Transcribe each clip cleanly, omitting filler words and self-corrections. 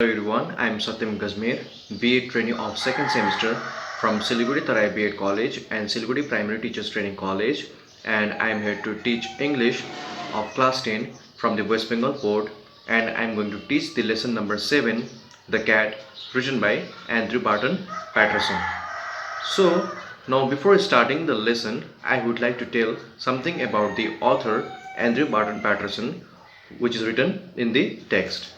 Hello everyone, I am SATYAM GAZMER, B.Ed trainee of second semester from Siliguri Tarai B.Ed College and Siliguri Primary Teachers Training College, and I am here to teach English of class 10 from the West Bengal board, and I am going to teach the lesson number 7, The Cat, written by Andrew Barton Patterson. So now before starting the lesson, I would like to tell something about the author Andrew Barton Patterson, which is written in the text.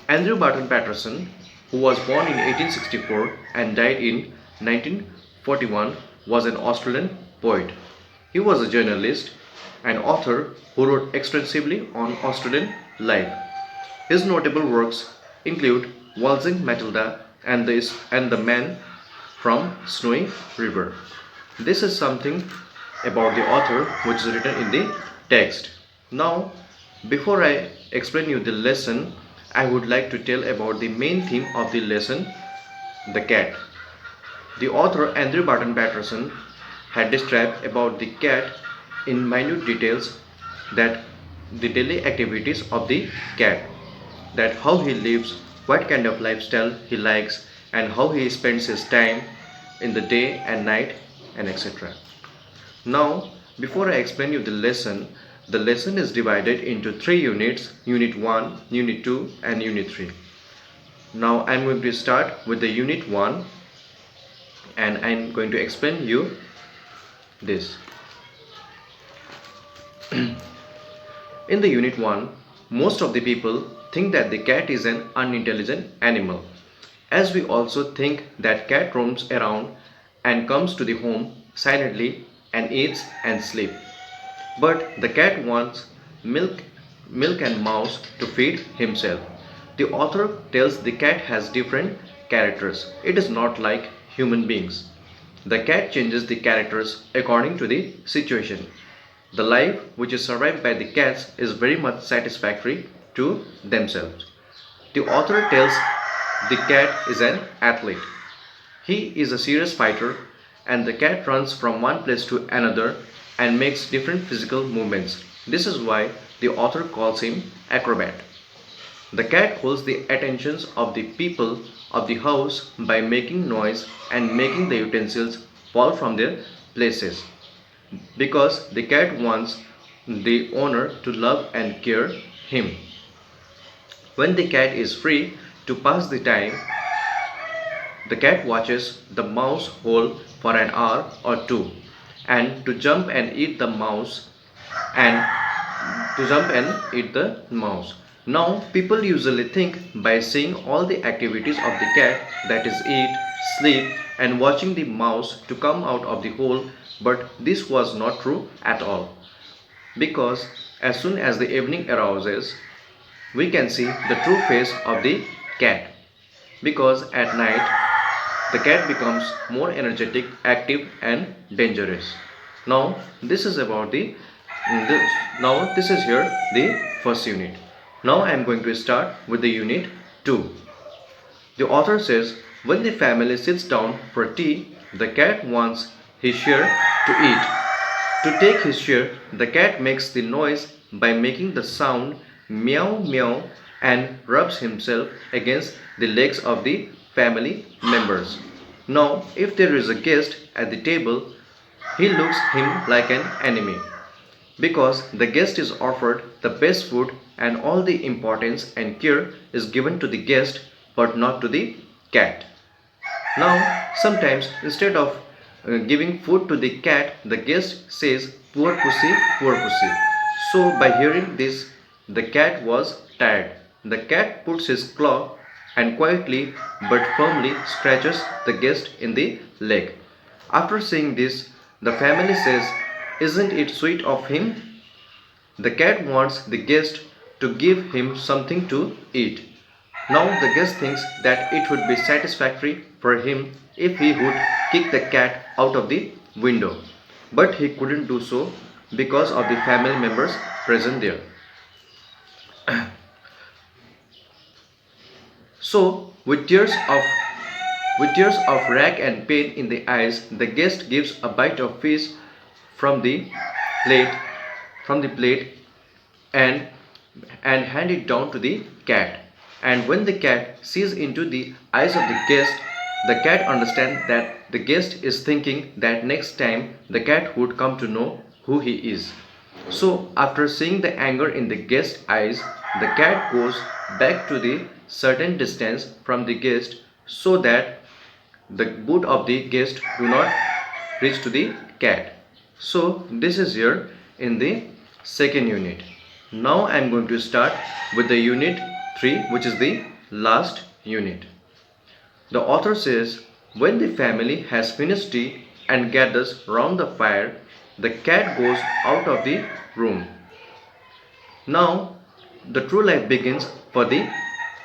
Andrew Barton Patterson, who was born in 1864 and died in 1941, was an Australian poet. He was a journalist and author who wrote extensively on Australian life. His notable works include Waltzing Matilda and the Man from Snowy River. This is something about the author which is written in the text. Now, before I explain you the lesson, I would like to tell about the main theme of the lesson, the cat. The author Andrew Barton Patterson had described about the cat in minute details that the daily activities of the cat, that how he lives, what kind of lifestyle he likes, and how he spends his time in the day and night, and etc. Now, before I explain you the lesson is divided into 3 units, Unit 1, Unit 2 and Unit 3. Now I am going to start with the Unit 1 and I am going to explain you this. In the Unit 1, most of the people think that the cat is an unintelligent animal, as we also think that cat roams around and comes to the home silently and eats and sleeps. But the cat wants milk and mouse to feed himself. The author tells the cat has different characters. It is not like human beings. The cat changes the characters according to the situation. The life which is survived by the cats is very much satisfactory to themselves. The author tells the cat is an athlete. He is a serious fighter and the cat runs from one place to another and makes different physical movements. This is why the author calls him acrobat. The cat holds the attentions of the people of the house by making noise and making the utensils fall from their places, because the cat wants the owner to love and care him. When the cat is free to pass the time, the cat watches the mouse hole for an hour or two, and to jump and eat the mouse Now people usually think by seeing all the activities of the cat, that is eat, sleep and watching the mouse to come out of the hole, but this was not true at all, because as soon as the evening arouses, we can see the true face of the cat, because at night the cat becomes more energetic, active and dangerous. Now this is about the this is here the first unit. Now I am going to start with the Unit 2. The author says, when the family sits down for tea, the cat wants his share to eat. To take his share, the cat makes the noise by making the sound meow meow and rubs himself against the legs of the family members. Now, if there is a guest at the table, he looks him like an enemy, because the guest is offered the best food and all the importance and care is given to the guest but not to the cat. Now, sometimes instead of giving food to the cat, the guest says, poor pussy, poor pussy. So by hearing this, the cat was tired. The cat puts his claw and quietly but firmly scratches the guest in the leg. After saying this, the family says, isn't it sweet of him? The cat wants the guest to give him something to eat. Now the guest thinks that it would be satisfactory for him if he would kick the cat out of the window. But he couldn't do so because of the family members present there. So, with tears of wrath and pain in the eyes, the guest gives a bite of fish from the plate and hand it down to the cat. And when the cat sees into the eyes of the guest, the cat understands that the guest is thinking that next time the cat would come to know who he is. So, after seeing the anger in the guest's eyes, the cat goes back to the certain distance from the guest so that the boot of the guest do not reach to the cat. So, this is here in the second unit. Now I am going to start with the unit 3, which is the last unit. The author says, when the family has finished tea and gathers round the fire, the cat goes out of the room. Now, the true life begins for the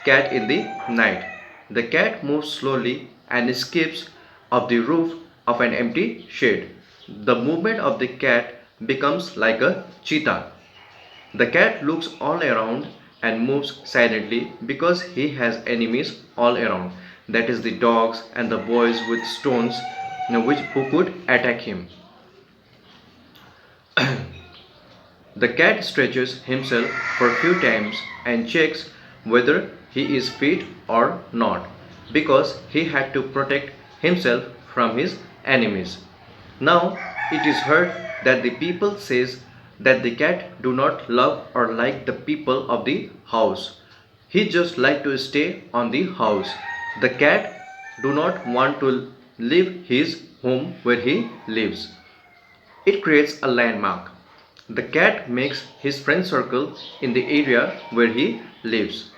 cat in the night. The cat moves slowly and escapes of the roof of an empty shed. The movement of the cat becomes like a cheetah. The cat looks all around and moves silently because he has enemies all around. That is the dogs and the boys with stones who could attack him. The cat stretches himself for a few times and checks whether he is fit or not because he had to protect himself from his enemies. Now it is heard that the people says that the cat do not love or like the people of the house. He just like to stay on the house. The cat do not want to leave his home where he lives. It creates a landmark. The cat makes his friend circle in the area where he lives.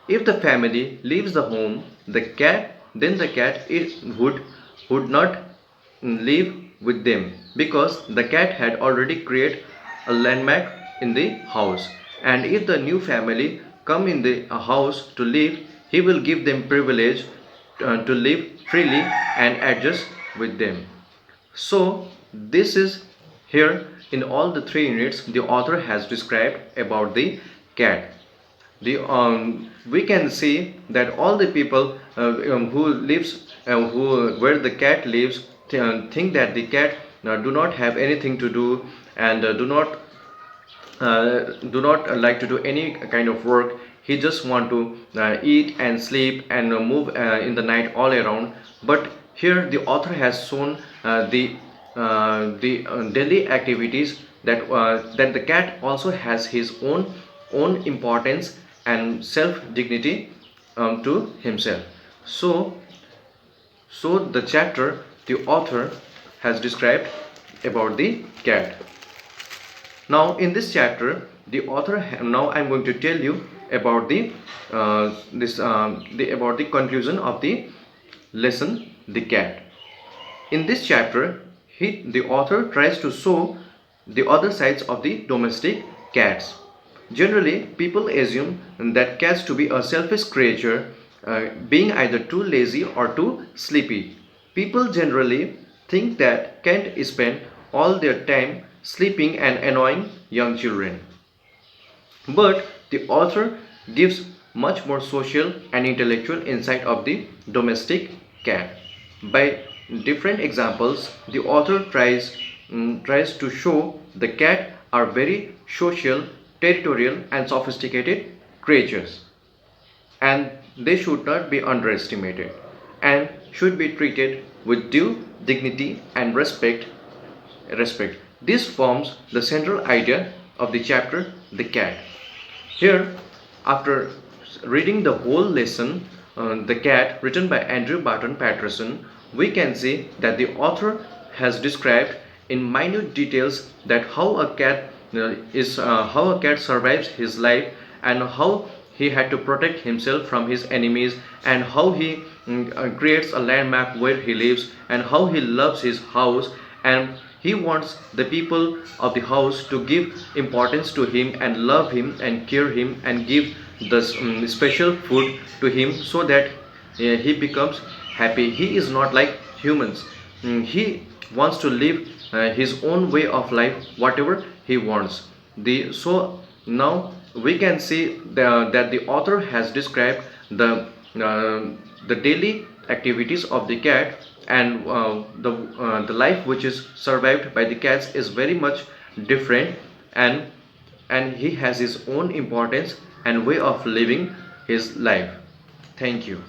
If the family leaves the home, then the cat would not live with them because the cat had already created a landmark in the house. And if the new family come in the house to live, he will give them privilege to live freely and adjust with them. So this is here in all the 3 units the author has described about the cat. We can see that all the people where the cat lives think that the cat do not have anything to do and do not like to do any kind of work. He just want to eat and sleep and move in the night all around. But here the author has shown the daily activities that the cat also has his own importance and self dignity to himself. So the chapter the author has described about the cat. Now in this chapter the author now I'm going to tell you about the about the conclusion of the lesson the cat. In this chapter the author tries to show the other sides of the domestic cats. Generally, people assume that cats to be a selfish creature, being either too lazy or too sleepy. People generally think that cats spend all their time sleeping and annoying young children. But the author gives much more social and intellectual insight of the domestic cat. By different examples, the author tries to show the cat are very social, territorial and sophisticated creatures, and they should not be underestimated and should be treated with due dignity and respect. This forms the central idea of the chapter the cat. Here, after reading the whole lesson the cat, written by Andrew Barton Patterson, we can see that the author has described in minute details that how a cat how a cat survives his life and how he had to protect himself from his enemies and how he creates a landmark where he lives and how he loves his house and he wants the people of the house to give importance to him and love him and care him and give the special food to him so that he becomes happy. He is not like humans. He wants to live his own way of life, whatever he wants. So now we can see that the author has described the daily activities of the cat, and the life which is survived by the cats is very much different, and he has his own importance and way of living his life. Thank you.